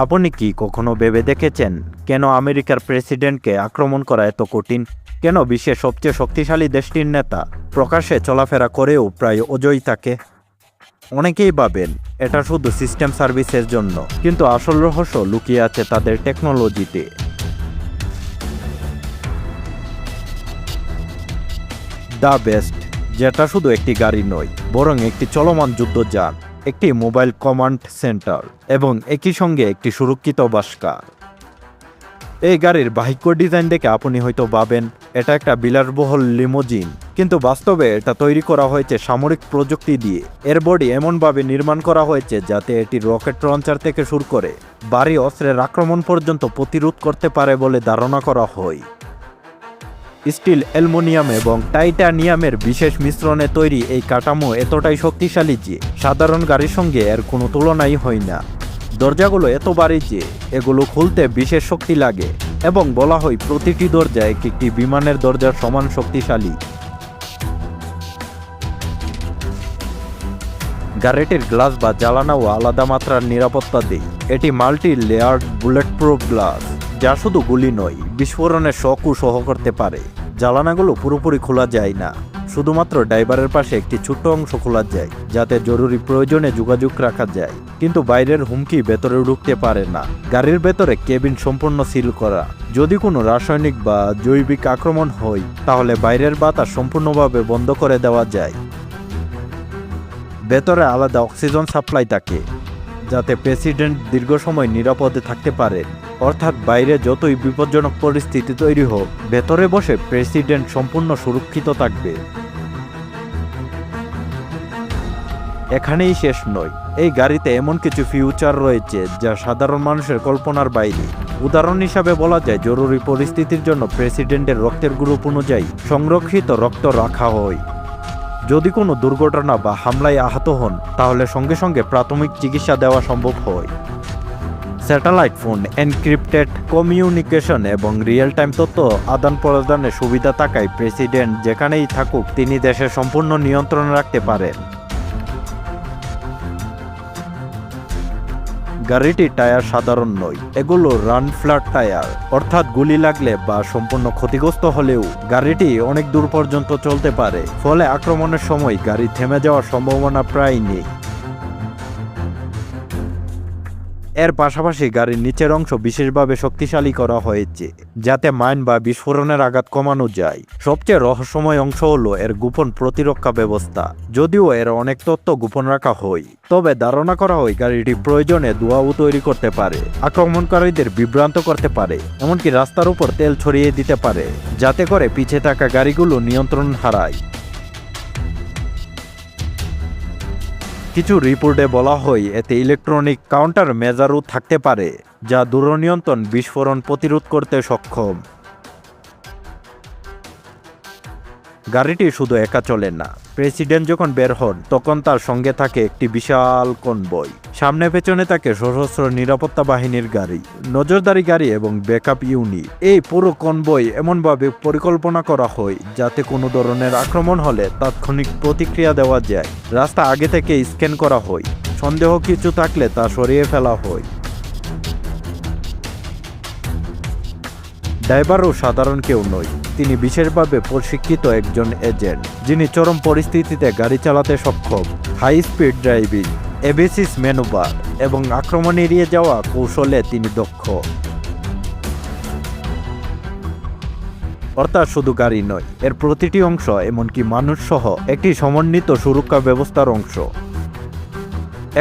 আপনি কি কখনো ভেবে দেখেছেন কেন আমেরিকার প্রেসিডেন্টকে আক্রমণ করা এত কঠিন? কেন বিশ্বের সবচেয়ে শক্তিশালী দেশটির নেতা প্রকাশ্যে চলাফেরা করেও প্রায় অজয়ী থাকে? অনেকেই ভাবেন এটা শুধু সিস্টেম সার্ভিসের জন্য, কিন্তু আসল রহস্য লুকিয়ে আছে তাদের টেকনোলজিতে। দ্য বেস্ট, যেটা শুধু একটি গাড়ি নয়, বরং একটি চলমান যুদ্ধযান, একটি মোবাইল কমান্ড সেন্টার এবং একই সঙ্গে একটি সুরক্ষিত বাসকার। এই গাড়ির বাহ্যিক ডিজাইন দেখে আপনি হয়তো ভাবেন এটা একটা বিলাসবহুল লিমোজিন, কিন্তু বাস্তবে এটা তৈরি করা হয়েছে সামরিক প্রযুক্তি দিয়ে। এর বডি এমনভাবে নির্মাণ করা হয়েছে যাতে এটি রকেট লঞ্চার থেকে শুরু করে ভারী অস্ত্রের আক্রমণ পর্যন্ত প্রতিরোধ করতে পারে বলে ধারণা করা হয়। স্টিল, অ্যালুমিনিয়াম এবং টাইটানিয়ামের বিশেষ মিশ্রণে তৈরি এই কাঠামো এতটাই শক্তিশালী যে সাধারণ গাড়ির সঙ্গে এর কোনো তুলনাই হয় না। দরজাগুলো এত ভারী যে এগুলো খুলতে বিশেষ শক্তি লাগে এবং বলা হয় প্রতিটি দরজা একটি বিমানের দরজার সমান শক্তিশালী। গাড়িটির গ্লাস বা জ্বালানাও আলাদা মাত্রার নিরাপত্তা দেয়। এটি মাল্টি লেয়ার্ড বুলেটপ্রুফ গ্লাস, যা শুধু গুলি নয়, বিস্ফোরণের শকও সহ করতে পারে। জ্বালানাগুলো পুরোপুরি খোলা যায় না, শুধুমাত্র ড্রাইভারের পাশে একটি ছোট্ট অংশ খোলা যায় যাতে জরুরি প্রয়োজনে যোগাযোগ রাখা যায়, কিন্তু বাইরের হুমকি ভেতরে ঢুকতে পারে না। গাড়ির ভেতরে কেবিন সম্পূর্ণ সিল করা। যদি কোনো রাসায়নিক বা জৈবিক আক্রমণ হয় তাহলে বাইরের বাতাস সম্পূর্ণভাবে বন্ধ করে দেওয়া যায়। ভেতরে আলাদা অক্সিজেন সাপ্লাই থাকে যাতে প্রেসিডেন্ট দীর্ঘ সময় নিরাপদে থাকতে পারে। অর্থাৎ বাইরে যতই বিপজ্জনক পরিস্থিতি তৈরি হোক, ভেতরে বসে প্রেসিডেন্ট সম্পূর্ণ সুরক্ষিত থাকবে। এখানেই শেষ নয়, এই গাড়িতে এমন কিছু ফিউচার রয়েছে যা সাধারণ মানুষের কল্পনার বাইরে। উদাহরণ হিসাবে বলা যায়, জরুরি পরিস্থিতির জন্য প্রেসিডেন্টের রক্তের গ্রুপ অনুযায়ী সংরক্ষিত রক্ত রাখা হয়। যদি কোনো দুর্ঘটনা বা হামলায় আহত হন তাহলে সঙ্গে সঙ্গে প্রাথমিক চিকিৎসা দেওয়া সম্ভব হয়। স্যাটেলাইট ফোন, এনক্রিপ্টেড কমিউনিকেশন এবং রিয়েল টাইম তথ্য আদান প্রদানের সুবিধা থাকায় প্রেসিডেন্ট যেখানেই থাকুক তিনি দেশের সম্পূর্ণ নিয়ন্ত্রণ রাখতে পারেন। গাড়িটির টায়ার সাধারণ নয়, এগুলো রান ফ্ল্যাট টায়ার, অর্থাৎ গুলি লাগলে বা সম্পূর্ণ ক্ষতিগ্রস্ত হলেও গাড়িটি অনেক দূর পর্যন্ত চলতে পারে। ফলে আক্রমণের সময় গাড়ি থেমে যাওয়ার সম্ভাবনা প্রায় নেই। এর পাশাপাশি গাড়ির নিচের অংশ বিশেষভাবে শক্তিশালী করা হয়েছে যাতে মাইন বা বিস্ফোরণের আঘাত কমানো যায়। সবচেয়ে রহস্যময় অংশ হলো এর গোপন প্রতিরক্ষা ব্যবস্থা। যদিও এর অনেক তথ্য গোপন রাখা হয়, তবে ধারণা করা হয় গাড়িটি প্রয়োজনে ধোঁয়াও তৈরি করতে পারে, আক্রমণকারীদের বিভ্রান্ত করতে পারে, এমনকি রাস্তার উপর তেল ছড়িয়ে দিতে পারে যাতে করে পিছে থাকা গাড়িগুলো নিয়ন্ত্রণ হারায়। কিছু রিপোর্টে বলা হয় এতে ইলেকট্রনিক কাউন্টার মেজারও থাকতে পারে যা দূরনিয়ন্ত্রণ বিস্ফোরণ প্রতিরোধ করতে সক্ষম। গাড়িটি শুধু একা চলে না, প্রেসিডেন্ট যখন বের হন তখন তার সঙ্গে থাকে একটি বিশাল কনভয়। সামনে পেছনে থাকে সশস্ত্র নিরাপত্তা বাহিনীর গাড়ি, নজরদারি গাড়ি এবং ব্যাকআপ ইউনিট। এই পুরো কনভয় এমনভাবে পরিকল্পনা করা হয় যাতে কোনো ধরনের আক্রমণ হলে তাৎক্ষণিক প্রতিক্রিয়া দেওয়া যায়। রাস্তা আগে থেকে স্ক্যান করা হয়, সন্দেহ কিছু থাকলে তা সরিয়ে ফেলা হয়। ড্রাইভারও সাধারণ কেউ নয়, তিনি বিশেষভাবে প্রশিক্ষিত একজন এজেন্ট যিনি চরম পরিস্থিতিতে গাড়ি চালাতে সক্ষম। হাই স্পিড ড্রাইভিং, এবিসিস ম্যানুভার এবং আক্রমণ এড়িয়ে যাওয়া কৌশলে তিনি দক্ষ। অর্থাৎ শুধু গাড়ি নয়, এর প্রতিটি অংশ, এমনকি মানুষ সহ একটি সমন্বিত সুরক্ষা ব্যবস্থার অংশ।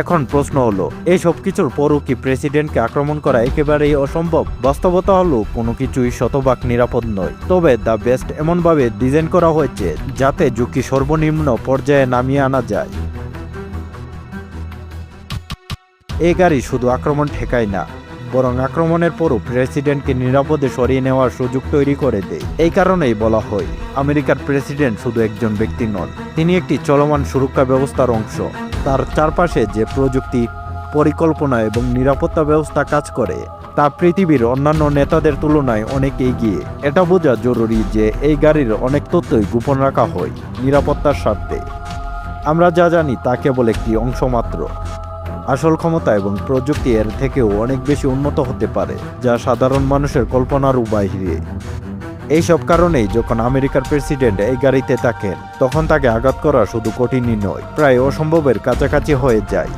এখন প্রশ্ন হলো, এই সব কিছুর পরও কি প্রেসিডেন্টকে আক্রমণ করা একেবারেই অসম্ভব? বাস্তবতা হলো কোনো কিছুই শতভাগ নিরাপদ নয়, তবে দ্য বেস্ট এমনভাবে ডিজাইন করা হয়েছে যাতে ঝুঁকি সর্বনিম্ন পর্যায়ে নামিয়ে আনা যায়। এই গাড়ি শুধু আক্রমণ ঠেকায় না, বরং আক্রমণের পরও প্রেসিডেন্টকে নিরাপদে সরিয়ে নেওয়ার সুযোগ তৈরি করে দেয়। এই কারণেই বলা হয় আমেরিকার প্রেসিডেন্ট শুধু একজন ব্যক্তি নন, তিনি একটি চলমান সুরক্ষা ব্যবস্থার অংশ। তার চারপাশে যে প্রযুক্তি, পরিকল্পনা এবং নিরাপত্তা ব্যবস্থা কাজ করে তা পৃথিবীর অন্যান্য নেতাদের তুলনায় অনেক এগিয়ে। এটা বোঝা জরুরি যে এই গাড়ির অনেক তথ্যই গোপন রাখা হয় নিরাপত্তার স্বার্থে। আমরা যা জানি তা কেবল একটি অংশ মাত্র। আসল ক্ষমতা এবং প্রযুক্তি এর থেকেও অনেক বেশি উন্নত হতে পারে, যা সাধারণ মানুষের কল্পনারও বাইরে। এইসব কারণেই যখন আমেরিকার প্রেসিডেন্ট এই গাড়িতে থাকেন, তখন তাকে আঘাত করা শুধু কঠিনই নয়, প্রায় অসম্ভবের কাছাকাছি হয়ে যায়।